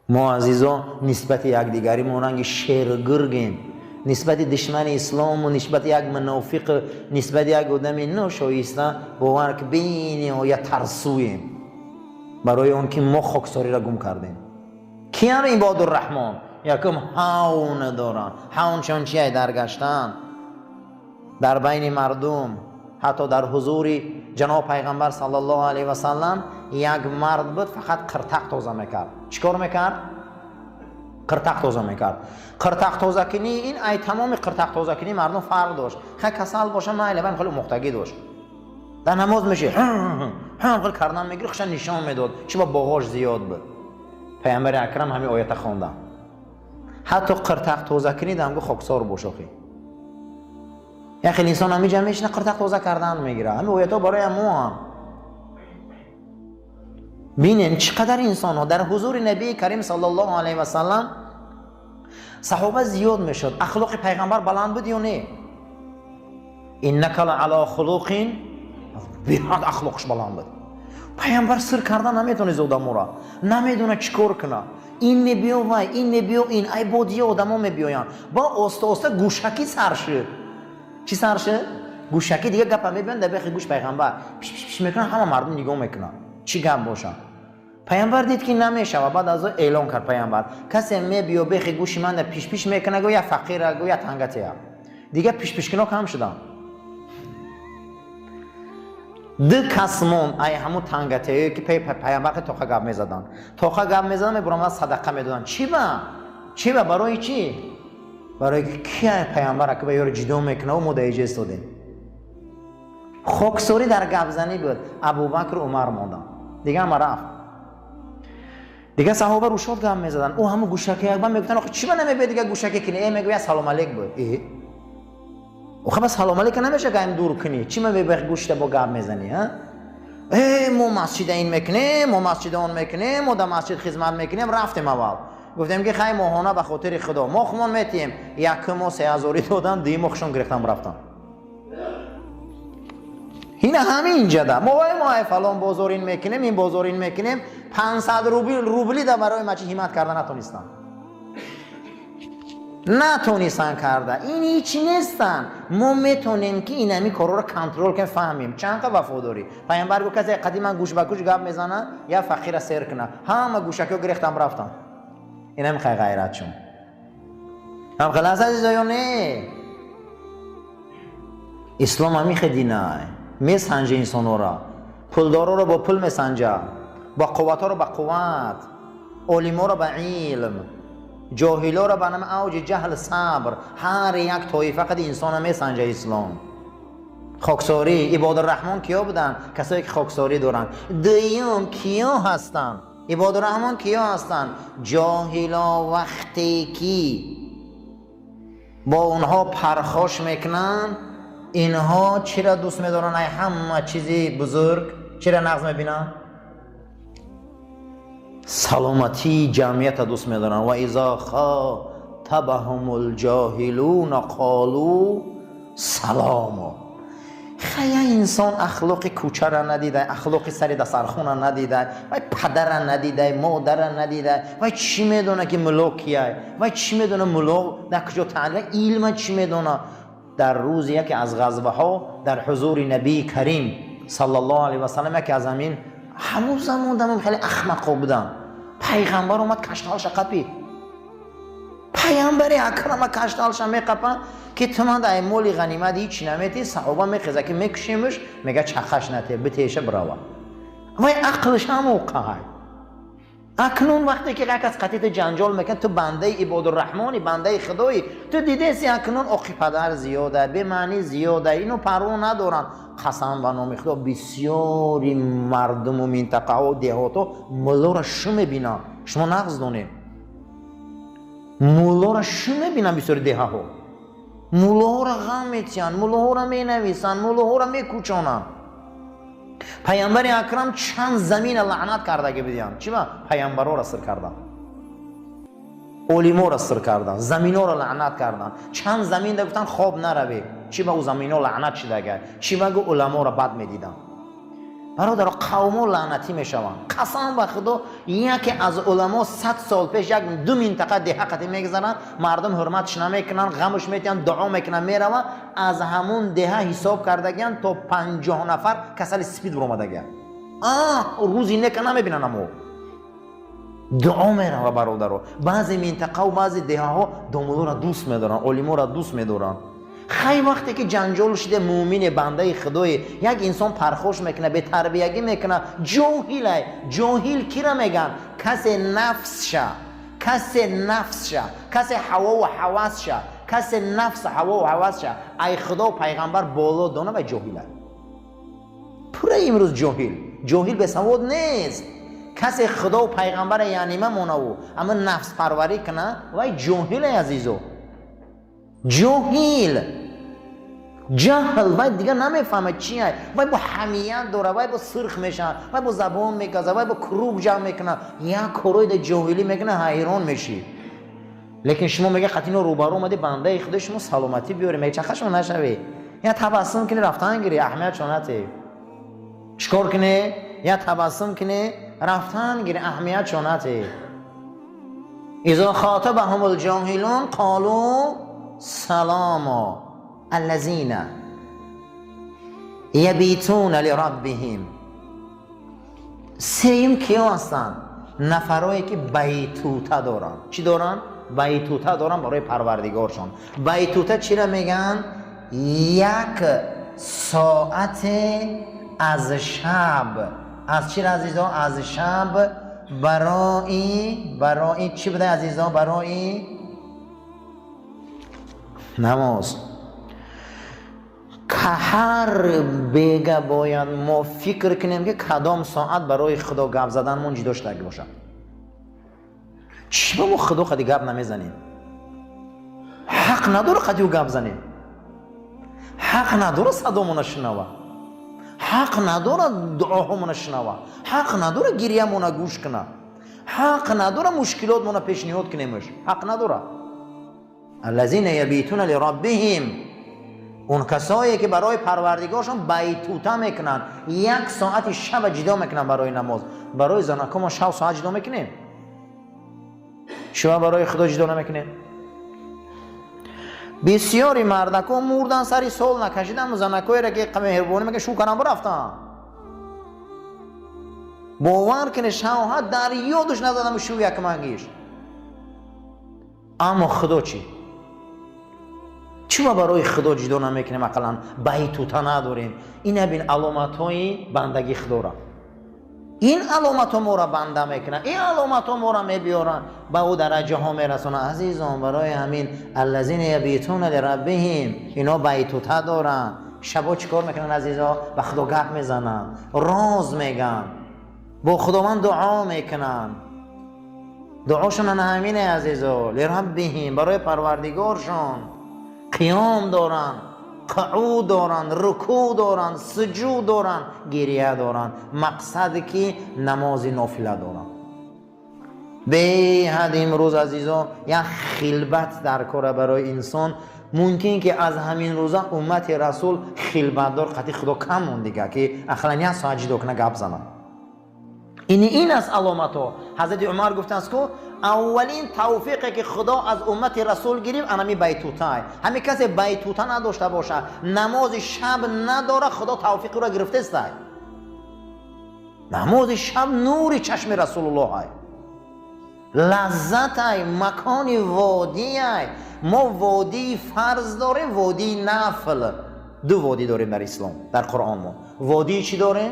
ما عزیزان نسبت یکدیگری ما رنگ شیرگرگیم، نسبت دشمن اسلام و نسبت یک منافق، نسبت یک آدم ناشایسته باور که بینی و یا ترسویم برای اون که ما خاکساری را گم کردیم. کیان عباد الرحمن یکم هاون دارن، هاون چون چیه درگشتن در بین مردم، حتی در حضور جناب پیغمبر صلی الله علیه و سلم یک مرد بود فقط قرتق تازه میکرد. چیکار میکرد؟ قرتق تازه میکرد. قرتق تازه کنی این ای تمام قرتق تازه کنی مردم فرق داشت. خیلی کسل باشه مایل بهم خیلی مختگی داشت. در نماز میشه خیلی کردن میگیره خشن نشان میداد. چی با باهاش زیاد بود. پیامبر اکرم همین آیت خواندن. حتی قرتق تازه کنی دمگو خاکسار باشه خی. یا خیلی انسان همی جمعیش نه قرتق تازه کردن میگیره. همین آیتا برای ما هم. بینین چقدر انسان ها در حضور نبی کریم صلی الله علیه و سلم صحابه زیاد میشد. اخلاق پیغمبر بلند بود یا نه؟ انک لعلی خلق، بیاد اخلاقش بلند بود. پیغمبر سر کردن نمیتونه زودم را، نمیدونه چیکار کنه. این میبیو و این میبیو این ای بودی آدما میبیوین با آسته گوشکی سرشه. چی سرشه؟ گوشکی دیگه گپ میبنده به گوش پیغمبر پیش میکنه، همه مردم نگاه میکنن چی گپ باشه. پیامبر دید که نمیشه و بعد از اون اعلام کرد پیامبر کسی میبیو به گوش من پیش میکنه گویا فقیره گویا تنگته دیگه پیش کنه کم شدن. دو کسمون ای همون تنگته که پیامبر توخه گپ میزدن، توخه گپ میزدن میبرن صدقه میدادن. چی با برای چی؟ برای کی پیامبر که به یارو جدا میکنه و مدعی استادیم. خاکساری در گپ زنی بود. ابوبکر و عمر موندن دیگه هم رفت. دیگه صحابه رو شد گپ میزدن. او همون گوشکی اکبر میگفتن آخه چی نمیبه دیگه گوشکی کنی؟ ای میگه سلام علیک بود. خب بس سلام علیک نمیشه که این دور کنی. چی میبه گوشت با گپ میزنی ها؟ ما مسجد این میکنیم، ما مسجد اون میکنیم، ما در مسجد خدمت میکنیم. رفتیم اول گفتیم که خیلی ماهانه به خاطر خدا ما خمون میتیم یکم و 3000 دادن دی مخشون گرفتم رفتن. این همین جدا ما فلان بازار این میکنیم این بازار این میکنیم 500 روبلی در برای مچی همت کردن نتونستن کرده. این هیچی نیستن. ما میتونیم که این همی کارو رو کنترل کنیم فهمیم چند تا وفاداری. پیامبر گفت کسی قدیما گوش به گوش گپ میزنه یا فقیر سر کنه همه گوشکو گرفتم رفتن. این هم خیلی غیرت شون هم خلاص عزیزا یا نه؟ اسلام همی خیلی نه میسنجه انسانو را، پولدارا رو با پول میسنجه، با قوتا رو با قوت، علما رو با علم، جاهلا رو به نام اوج جهل صبر. هر یک طایفه قد انسان میسنجه اسلام. خاکساری عباد الرحمن کیا بودن؟ کسایی که خاکساری دارن. دیوم کیا هستن؟ عباد الرحمن کیا هستن؟ جاهلا وقتی که با اونها پرخاش میکنن اینها چرا دوست میدارن؟ ای همه چیزی بزرگ چرا نقض میبینن؟ سلامتی جمعیت دوست میدارن. و اذا خاطبهم الجاهلون قالوا سلاما. خیلی انسان اخلاق کوچه را ندیده، اخلاق سری دسترخوان را ندیده، و پدر را ندیده، مادر را ندیده، و چی میدونه که ملوک کیه، و چی میدونه ملوک در کجا تعلیم، علم چی میدونه. در روز یکی از غزوه ها در حضور نبی کریم صلی الله علیه و سلم که از همین همون زمان خیلی احمق بودن. پیغمبر اومد کشتالش قپی. پیامبر اکرم کشتالش میقپه که تو من در مول غنیمت هیچ نمیتی. صحابه میخزه که میکشیمش میگه چخش نته بتیشه براوه. وای عقلش هم موقعه. اکنون وقتی که یک از قطیت جنجال میکنه تو بنده عباد الرحمنی، بنده خدایی، تو دیده سی اکنون آخی پدر زیاده، به معنی زیاده، اینو پرو ندارن. قسم و نام خدا بسیاری مردم و منطقه و دهاتا مولا را شو میبینن. شما نقض دونید مولا را شو میبینن. بسیاری ده ها مولا ها را غم میتین، مولا ها را مینویسن، مولا ها را میکوچانن. پیامبر اکرم چند زمین لعنت کرده که بدیم. چی با پیامبر را سر کردن، علما را سر کردن، زمین ها را لعنت کردن. چند زمین ده گفتن خواب نروی. چی با او زمین ها لعنت شده گه. چی با علما را بد میدیدن. برادر قوم لعنتی میشوند. قسم به خدا یکی از علما 100 سال پیش یک دو منطقه ده قتی میگذارن، مردم حرمتش نمیکنن، غمش میتن، دعا میکنن، میروه. از همون ده حساب کردگن تا 50 نفر کسل سپید برآمدگن. روزی نکنه نمیبینن، اما دعا میروه برادر. بعضی منطقه و بعضی ده ها دامولو را دوست میدارن، علما را دوست میدارن. خیلی وقتی که جنجال شده مومن بنده خدای یک انسان پرخوش میکنه، به تربیتی میکنه، جاهله. جاهل کی را میگن؟ کسی نفس شه، کسی هوا و حواس شه، کسی نفس هوا و حواس شه. ای خدا و پیغمبر بالا دانه و جاهله. پره امروز جاهل به سواد نیست. کسی خدا و پیغمبر یعنی من مونو اما نفس پروری کنه و جاهل عزیزو. جهل وای دیگه نمیفهمه چیه، وای با حمیت داره، وای با سرخ میشه، وای با زبان میگذه، وای با کروب جمع میکنه، یک کروی ده جاهلی میکنه، حیران میشی. لیکن شما میگه قطینو روبرو اومده بنده خدا شما سلامتی بیاری، میگه چخشون نشوی، یا تبسم کنی رفتن گیری اهمیت شونته، چکار کنی؟ یا تبسم کنی رفتن گیری اهمیت شونته. اذا خاطبهم الجاهلون قالوا سلاما الذين یبیتون لربهم. سیم کیا هستن؟ نفرایی که بیتوته دارن. چی دارن؟ بیتوته دارن برای پروردگارشون. بیتوته چی را میگن؟ یک ساعت از شب. از چی را عزیزا؟ از شب برای چی بوده عزیزا؟ برای نماز. که هر بیگه باید ما فکر کنیم که کدام ساعت برای خدا گپ زدن من جدا شده باشه. چی با ما خدا خدی گپ نمیزنیم؟ حق نداره خدیو گپ زنیم، حق نداره صدامون شنوه، حق نداره دعاهامون شنوه، حق نداره گریه‌مون گوش کنه، حق نداره مشکلاتمون پیشنهاد کنیمش، حق نداره. الذين یبیتون لربهم، اون کسایی که برای پروردگارشون بیتوته میکنن، یک ساعت شب جدا میکنن برای نماز. برای زنکا ما 6 ساعت جدا میکنیم، شما برای خدا جدا نمیکنیم. بسیاری مردکا مردن سری سال نکشیدن، زنکایی را که مهربانی میگه شو کنم برفتن. باور کنه شوهر در یادش ندادم شو یک مگیش. اما خدا چی؟ چرا برای خدا جدا نمیکنیم؟ مثلا بیتوته نداریم. این ببین علامت‌های بندگی خدا را. این علامت‌ها ما را بنده میکنه، این علامت‌ها ما را میبیارن، به او درجه ها میرسونه. عزیزان برای همین الذین یبیتون لربهم، اینا بیتوته دارن. شبا چیکار میکنن عزیزا؟ به خدا گپ میزنن، راز میگن، با خداوند دعا میکنن. دعاشون همینه عزیزا، لربهم، برای پروردگارشون. قیام دارن، قعود دارن، رکوع دارن، سجود دارن، گریه دارن. مقصد که نماز نافله دارن. به حد امروز عزیزان یک خلبت در کار برای انسان. ممکن که از همین روزا امت رسول خلبت دار قطعی خدا کم مون دیگه که اخلانی ساجد کنه گپ زنن. این از علامت‌ها. حضرت عمر گفتن که اولین توفیقی که خدا از امت رسول گرفت انمی بیتوته. همین کسی بیتوته نداشته باشه، نماز شب نداره، خدا توفیق را گرفته است. نماز شب نور چشم رسول الله ای، لذت ای، مکان وادی ای. ما وادی فرض داریم، وادی نفل. دو وادی داریم در اسلام، در قرآن. ما وادی چی داریم؟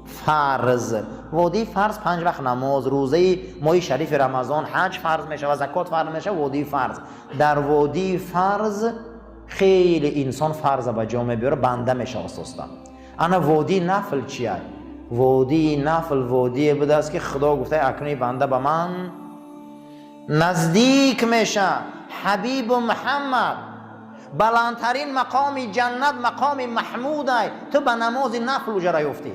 فرض. وادی فرض 5 وقت نماز، روزه ماه شریف رمضان، حج فرض میشه و زکات فرض میشه. وادی فرض. در وادی فرض خیلی انسان فرض به جا میبره، بنده میشه اساسا. انا وادی نفل چیه؟ وادی نفل وادی بوده است که خدا گفته اکنون بنده به من نزدیک میشه. حبیب محمد، بلندترین مقام جنت مقام محمود ای، تو به نماز نفل اجرا یافتی.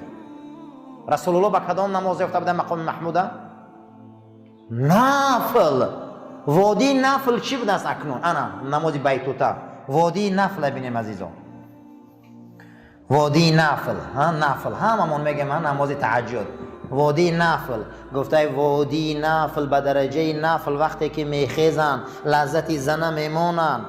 رسول الله به کدام نماز یافته بوده مقام محموده؟ نفل. وادی نفل چی بوده است اکنون؟ انا نماز بیتوته، وادی نفل ببینیم عزیزان. وادی نفل، نفل هممون میگه من نماز تهجد. وادی نفل گفته وادی نفل به درجه نفل وقتی که میخیزن لذتی زنه میمونن،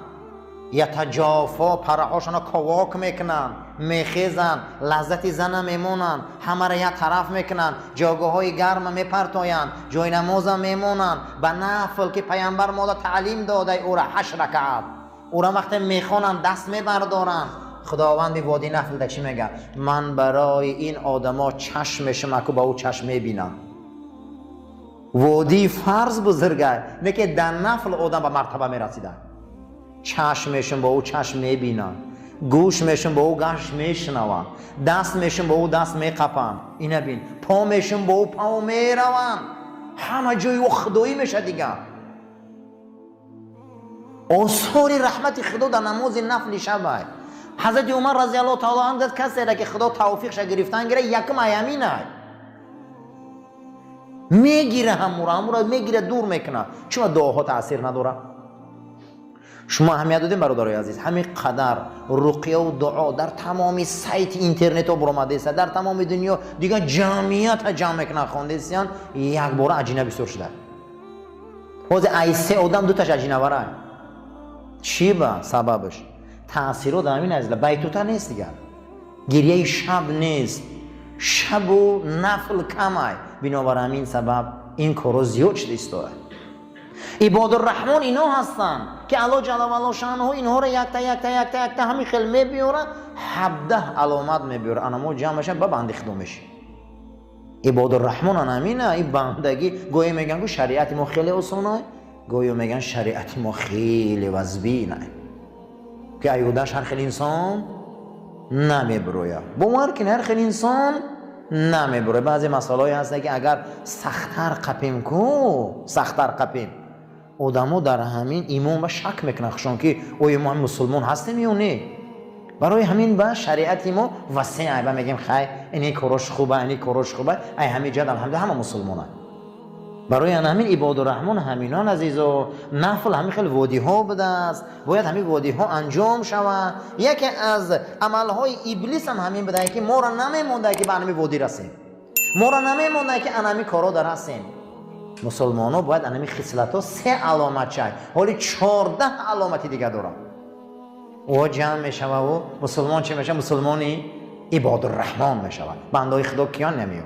یتجافا پرهاشون کواک میکنن، میخیزن لذتی زنه میمونن، همه را یک طرف میکنن، جاگاه های گرم میپرتاین، جای نماز میمونن به نفل که پیامبر ما تعلیم داده او را 8 رکعت. او را وقتی میخونن دست میبردارن. خداوند به وادی نفل در چی میگه؟ من برای این آدما چشمشم اکو با او چشم میبینم. وادی فرض بزرگه، نه که در نفل آدم به مرتبه میرسیده. چشمشون با او چشم میبینن، گوشمشون با او گوش میشنون، دستمشون با او دست میقپن. اینه بین پامشون با او پا میرون، همه جای او خدایی میشه دیگه. آثار رحمت خدا در نماز نفل شبه. حضرت عمر رضی الله تعالی عنه گفت کسی را که خدا توفیقش گرفتن گیره یکم ایامینه میگیره، همورا میگیره دور میکنه. چون دعاها تاثیر نداره؟ شما اهمیت دادین برادرای عزیز؟ همین قدر رقیه و دعا در تمام سایت اینترنت ها برآمده است، در تمام دنیا دیگه جمعیت جمع میکنه خونده استیان یک بار عجینه بسیار شده. باز ایسه آدم دوتاش عجینه وره. چی با سببش؟ تأثیرات همین عزیز بیتوتا نیست دیگه، گریه شب نیست، شب و نفل کمه. بنابر همین سبب این کارو زیاد شده است. عباد الرحمن اینا هستن که الله جل و علا شانه اینها رو یک تا همین خیلی میبیوره، 17 علامت میبیوره. اما جمعش ببندی خدمش. عباد الرحمن همینه. این بندگی گویی میگن که شریعت ما خیلی آسانه، گویی میگن شریعت ما خیلی وزبینه که ایودش هر خیلی انسان نمیبرویه. باور کن هر خیلی انسان نمیبرویه. بعضی مسائلی هست که اگر سخت‌تر قپیم کو سخت‌تر قپیم آدمو در همین ایمان و شک میکنه خشون که اوی ما مسلمان هستیم یا نه. برای همین با شریعت ما وسیعه و میگیم خیر اینی کارش خوبه اینی کارش خوبه، ای همین جد الحمدلله همه مسلمانه. برای همین عباد الرحمن همینان عزیز و نفل همین خیلی وادی ها بده است، باید همین وادی ها انجام شود. یکی از عمل های ابلیس هم همین بده که ما را نمیمونده که به همین وادی رسیم، ما را نمیمونده که همین کارا در هستیم. مسلمان ها باید همین خصلت ها 3 علامت شد، حالی 14 علامتی دیگه دارن. و جمع میشه و مسلمان چه میشه؟ مسلمانی عباد الرحمن میشه. بنده خدا کیان نمیون.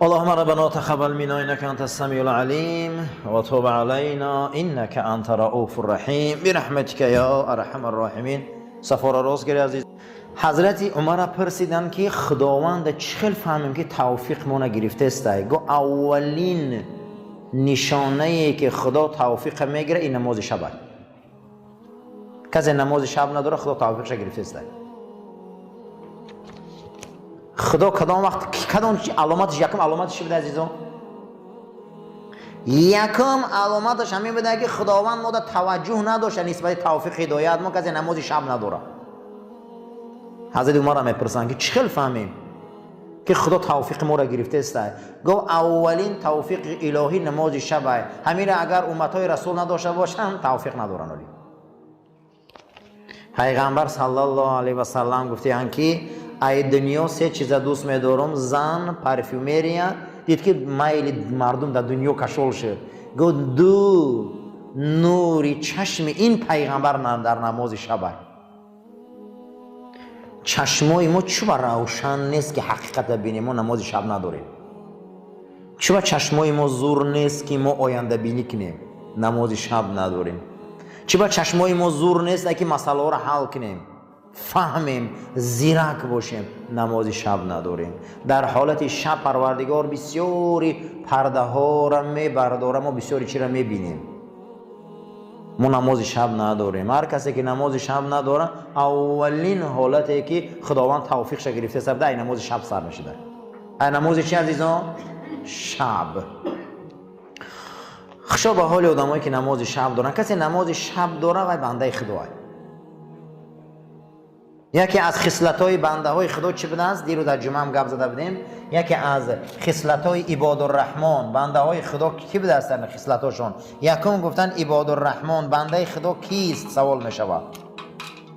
اللهم ربنا تقبل منا انك انت السميع العليم وتوب علينا انك انت رؤوف الرحيم برحمتك يا ارحم الراحمين. سفر راست گیری عزیز. حضرت عمر پرسیدن که خداوند چخیل فهمیم که توفیق ما نگرفته است؟ گو اولین نشانه ای که خدا توفیق میگیره این نماز شب است. کسی نماز شب نداره خدا توفیقش گرفته است. خدا کدام وقت کدام علامتش یکم علامتش بده عزیزان؟ یکم علامتش همین بده که خداوند ما توجه نداشته نسبت توفیق هدایت ما کسی نماز شب نداره. حضرت عمر هم میپرسن که چخیل فهمیم که خدا توفیق ما را گرفته است؟ گو اولین توفیق الهی نماز شب است. همین اگر امتای رسول نداشته باشن توفیق ندارن. ولی پیغمبر صلی الله علیه و سلم گفته که ای دنیا 3 چیز دوست می‌دارم، زن، پرفیومریا. دید که میل مردم در دنیا کشول شد. گفت دو نوری چشم این پیغمبر در نماز شب. چشمای ما چوب روشن نیست که حقیقت ببینیم، ما نماز شب نداریم. چوب چشمای ما زور نیست که ما آینده بینی کنیم، نماز شب نداریم. چوب چشمای ما زور نیست که مسئله را حل کنیم، فهمیم، زیرک باشیم، نماز شب نداریم. در حالت شب پروردگار بسیاری پرده ها را میبرداره، ما بسیاری چی را میبینیم. ما نماز شب نداریم. هر کسی که نماز شب نداره اولین حالتی که خداوند توفیقش گرفته سر ده نماز شب سر نشده. نماز چی عزیزان؟ شب. خشا به حال آدمایی که نماز شب دارن. کسی نماز شب داره و بنده خداه. یکی از خصلت‌های بنده‌های خدا چی بوده است؟ دیروز در جمعه هم گپ زده بودیم. یکی از خصلت‌های عباد الرحمن بنده‌های خدا کی بوده است؟ خصلت‌هاشون یکم گفتن عباد الرحمن بنده خدا کیست؟ سوال می‌شود.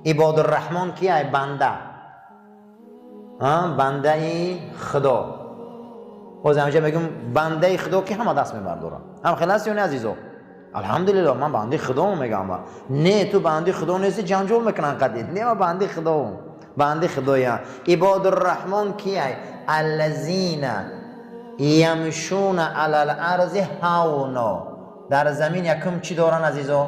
عباد الرحمن کیه؟ بنده، بنده خدا. باز همیشه میگم بنده خدا که همه دست میبردارن. هم خلاص یا نه عزیزو؟ الحمدلله من بنده خدا میگم. نه تو بنده خدا نیستی جنجال میکنن قدید. نه من بنده خدا، بنده خدایم. عباد الرحمن کیه؟ الذین یمشون علی الارض هونا. در زمین یکم چی دارن عزیزو؟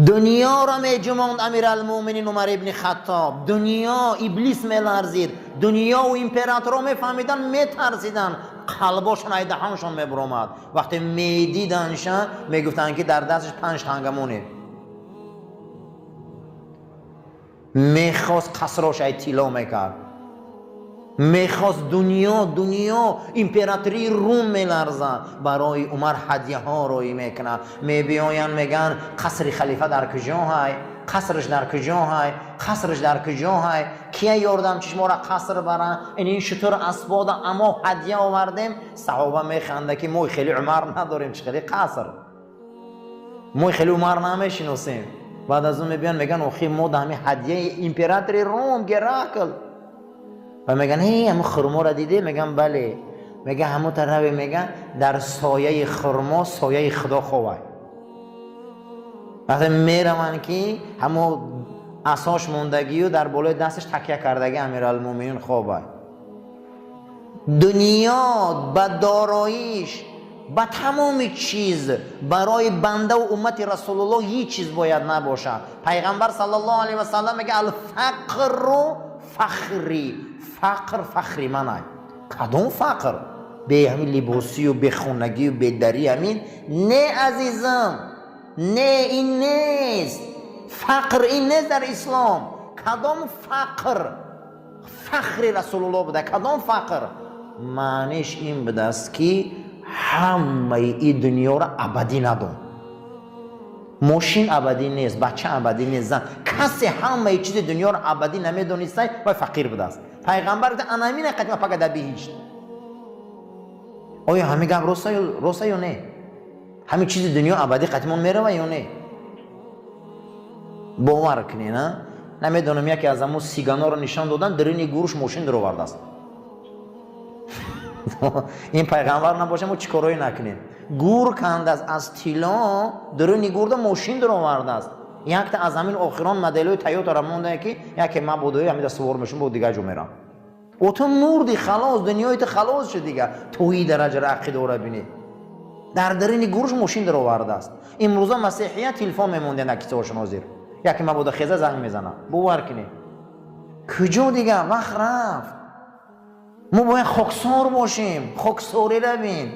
دنیا را می جماند امیرالمومنین عمر ابن خطاب. دنیا ابلیس می لرزید، دنیا و امپراتورا می فهمیدن، می ترسیدن، قلباشون ای دهانشون می برآمد. وقتی می دیدنشان می گفتن که در دستش 5 تنگمونه. می خواست قصراش ای طلا میکرد، میخواست دنیا امپراتوری روم میلرزن. برای عمر هدیه ها روی میکنه. میبیاین میگن قصر خلیفه در کجا های؟ قصرش در کجا های؟ قصرش در کجا های؟ کیه یاردم چش ما را قصر برن؟ این شطور اسباد اما هدیه آوردیم. صحابه میخنده که ما خیلی عمر نداریم، چه خیلی قصر، ما خیلی عمر نمیشناسیم. بعد از اون میبیان میگن اخی ما دمی هدیه امپراتوری روم گراکل. و میگن هی همون خرما را دیده؟ میگن بله. میگه همون طرف میگن در سایه خرما سایه خدا خواه. وقتی میرون که همون اساش موندگی و در بالای دستش تکیه کردگی امیرالمومنین خواه. دنیا با داراییش با تمام چیز برای بنده و امت رسول الله هیچ چیز باید نباشه. پیغمبر صلی الله علیه و سلم میگه الفقر فخری. فقر فخری منه. کدوم فقر؟ به همین لباسی و به خونگی و به دری همین؟ نه عزیزم، نه این نیست. فقر این نیست در اسلام. کدام فقر؟ فخر رسول الله بوده. کدام فقر؟ معنیش این بوده است که همه این دنیا را ابدی ندون. ماشین ابدی نیست، بچه ابدی نیست، زن، کسی همه چیز دنیا را ابدی نمیدونسته و فقیر بوده است. پیغمبر گفت انا همین قدیم فقط در بهشت. آیا همین گپ راسته یا نه؟ همین چیز دنیا ابدی قدیمون میره یا نه؟ باور کنی نه؟ نمیدونم یکی از همون سیگانا رو نشان دادن درین گوش ماشین در آورده است. این پیغمبر نباشه ما چیکارایی نکنیم. گور کند از طلا درین گور ماشین در آورده است. یک تا از همین آخران مدل‌های تویوتا را مونده که یکی من بودوی همین سوار میشم بود دیگه جو میرم. او تو مردی خلاص، دنیایت خلاص شد دیگه. توی درجه را عقیده را ببینید. درین گورش ماشین در آورده است. امروزا مسیحیت تلفن میمونده نکیسه هاشون زیر. یکی من بود خیزه زنگ میزنه. باور کنید. کجا دیگه وقت رفت. ما باید خاکسار باشیم. خاکساری رو ببین.